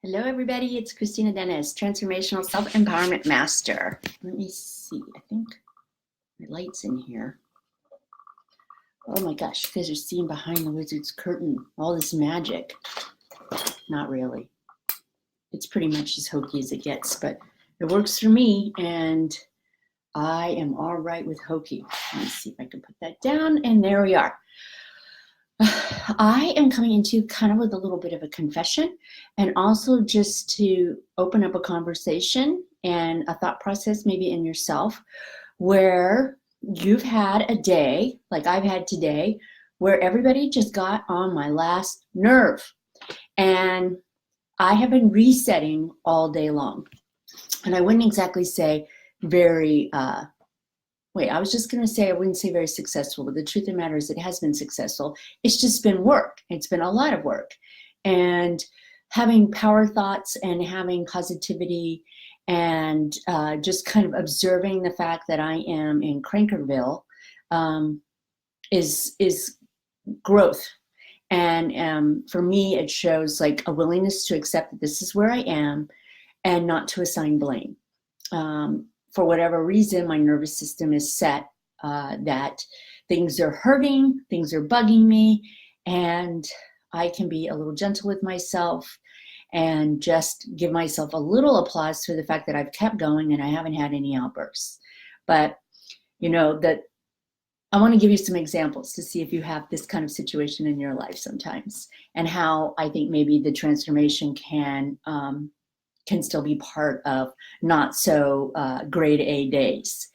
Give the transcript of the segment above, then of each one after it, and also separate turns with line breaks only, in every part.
Hello, everybody. It's Kristina Dennis, Transformational Self-Empowerment Master. Let me see. I think my light's in here. Oh my gosh, you guys are seeing behind the wizard's curtain all this magic. Not really. It's pretty much as hokey as it gets, but it works for me, and I am all right with hokey. Let me see if I can put that down, and there we are. I am coming into kind of with a little bit of a confession, and also just to open up a conversation and a thought process maybe in yourself where you've had a day like I've had today where everybody just got on my last nerve, and I have been resetting all day long. And I wouldn't exactly say very I was just going to say I wouldn't say very successful, but the truth of the matter is it has been successful. It's just been work. It's been a lot of work. And having power thoughts and having positivity and just kind of observing the fact that I am in Crankerville is growth. And for me, it shows like a willingness to accept that this is where I am and not to assign blame. For whatever reason, my nervous system is set that things are hurting, things are bugging me, and I can be a little gentle with myself and just give myself a little applause for the fact that I've kept going and I haven't had any outbursts. But, you know, that I want to give you some examples to see if you have this kind of situation in your life sometimes, and how I think maybe the transformation can still be part of not so grade A days.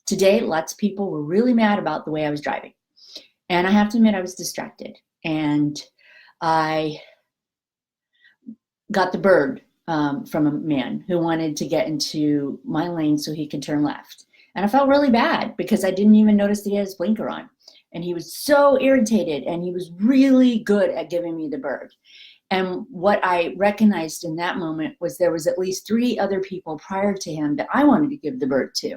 Today, lots of people were really mad about the way I was driving. And I have to admit I was distracted. And I got the bird from a man who wanted to get into my lane so he could turn left. And I felt really bad because I didn't even notice that he had his blinker on. And he was so irritated, and he was really good at giving me the bird. And what I recognized in that moment was there was at least 3 other people prior to him that I wanted to give the bird to.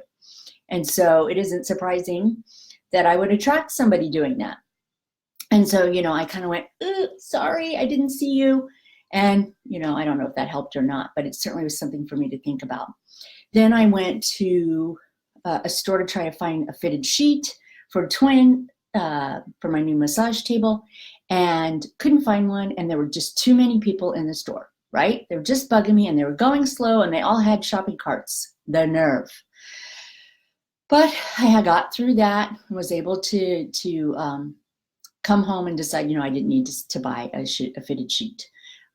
And so it isn't surprising that I would attract somebody doing that. And so, I kind of went, sorry, I didn't see you. And, I don't know if that helped or not, but it certainly was something for me to think about. Then I went to a store to try to find a fitted sheet for twin for my new massage table, and couldn't find one, and there were just too many people in the store, right? They were just bugging me, and they were going slow, and they all had shopping carts. The nerve. But I got through that, was able to come home and decide, I didn't need to buy a fitted sheet.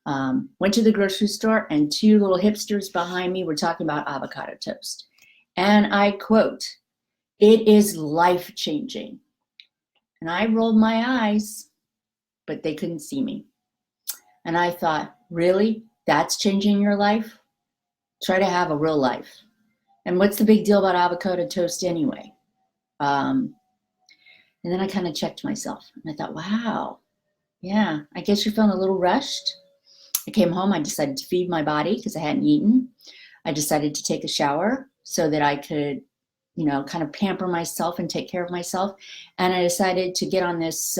Went to the grocery store, and 2 little hipsters behind me were talking about avocado toast. And I quote, "It is life-changing." And I rolled my eyes, but they couldn't see me. And I thought, really? That's changing your life? Try to have a real life. And what's the big deal about avocado toast anyway? And then I kind of checked myself, and I thought, wow, yeah, I guess you're feeling a little rushed. I came home, I decided to feed my body because I hadn't eaten. I decided to take a shower so that I could kind of pamper myself and take care of myself. And I decided to get on this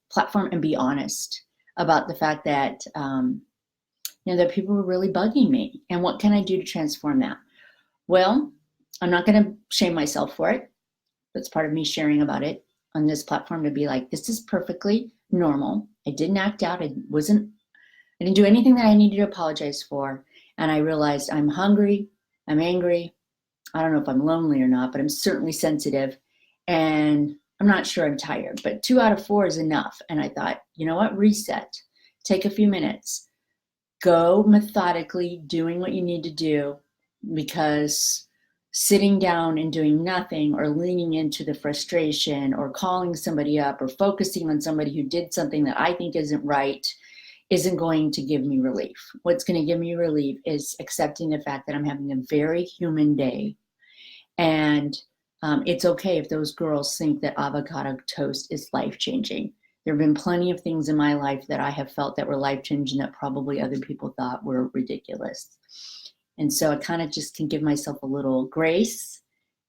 platform and be honest about the fact that, that people were really bugging me. And what can I do to transform that? Well, I'm not going to shame myself for it. That's part of me sharing about it on this platform, to be like, this is perfectly normal. I didn't act out. I didn't do anything that I needed to apologize for. And I realized I'm hungry, I'm angry, I don't know if I'm lonely or not, but I'm certainly sensitive, and I'm not sure I'm tired, but 2 out of 4 is enough. And I thought, you know what, reset, take a few minutes, go methodically doing what you need to do, because sitting down and doing nothing, or leaning into the frustration, or calling somebody up, or focusing on somebody who did something that I think isn't right, isn't going to give me relief. What's going to give me relief is accepting the fact that I'm having a very human day. And it's okay if those girls think that avocado toast is life-changing. There have been plenty of things in my life that I have felt that were life-changing that probably other people thought were ridiculous. And so I kind of just can give myself a little grace.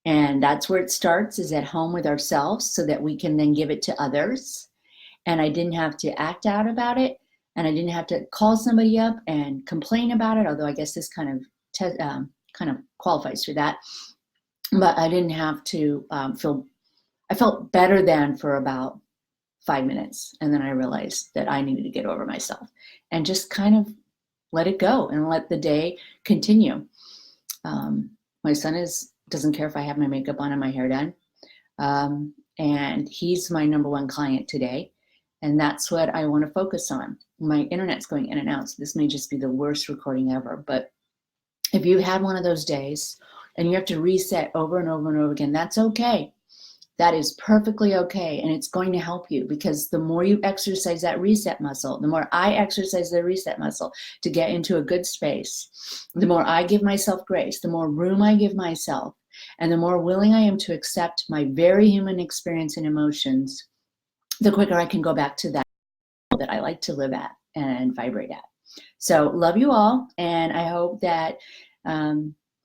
And that's where it starts, is at home with ourselves, so that we can then give it to others. And I didn't have to act out about it. and I didn't have to call somebody up and complain about it, although I guess this kind of qualifies for that. But I didn't have to I felt better than for about 5 minutes. And then I realized that I needed to get over myself and just kind of let it go and let the day continue. My son doesn't care if I have my makeup on and my hair done. And he's my number one client today. And that's what I want to focus on. My internet's going in and out, so this may just be the worst recording ever. But if you've had one of those days and you have to reset over and over and over again, that's okay. That is perfectly okay. And it's going to help you, because the more you exercise that reset muscle, the more I exercise the reset muscle to get into a good space, the more I give myself grace, the more room I give myself, and the more willing I am to accept my very human experience and emotions, the quicker I can go back to that I like to live at and vibrate at. So love you all. And I hope that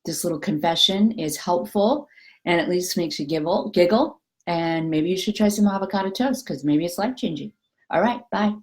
this little confession is helpful and at least makes you giggle. And maybe you should try some avocado toast, because maybe it's life-changing. All right, bye.